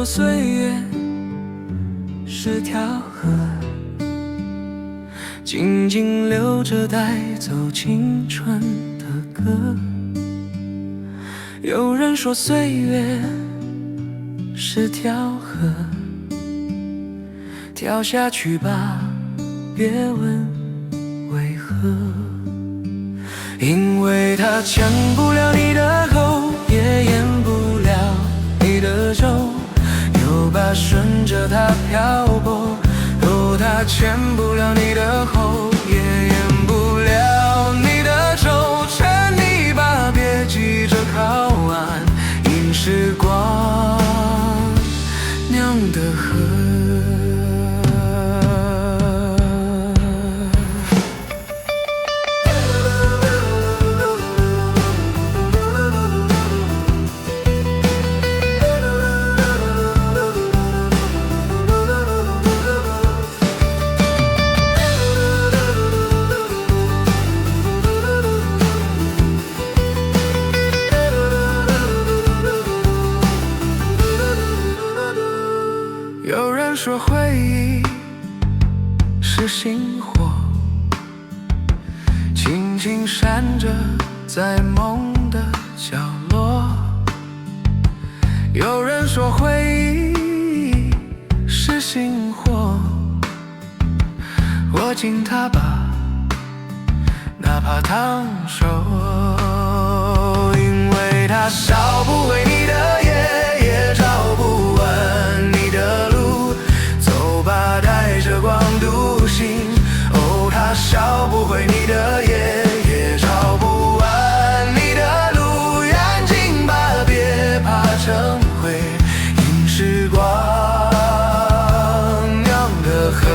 说岁月是条河，静静流着带走青春的歌。有人说岁月是条河，跳下去吧，别问为何。因为它抢不了你的口，也淹不了你的舟，有吧顺着它漂泊。哦，它牵不了你的喉，也淹不了你的舟。趁你吧，别急着靠岸，因时光酿的河。有人说回忆是星火，轻轻闪着在梦的角落。有人说回忆是星火，握紧它吧，哪怕烫手，因为它烧不回你的夜，也照不完你的路。走吧，带着光独行。哦，它烧不回你的夜，也照不完你的路。眼睛吧，别怕成灰，因时光酿的河。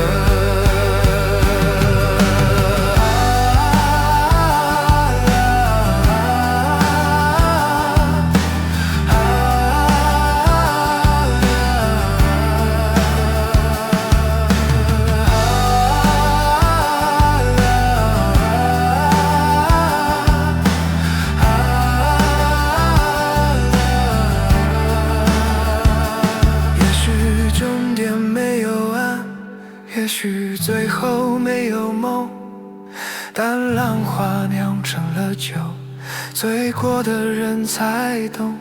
也许最后没有梦，但浪花酿成了酒，醉过的人才懂。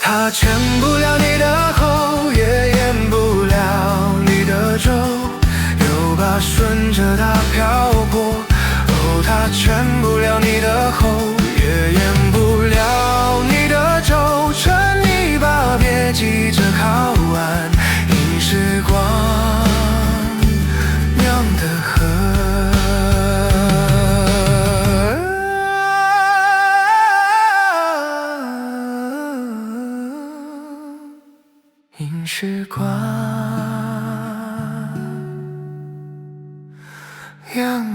它牵不了你的喉，也淹不了你的舟，有吧顺着它漂泊。哦，它牵不了你的喉，也淹不了你的舟。趁你吧，别急着靠岸，因时光酿的河。因时光酿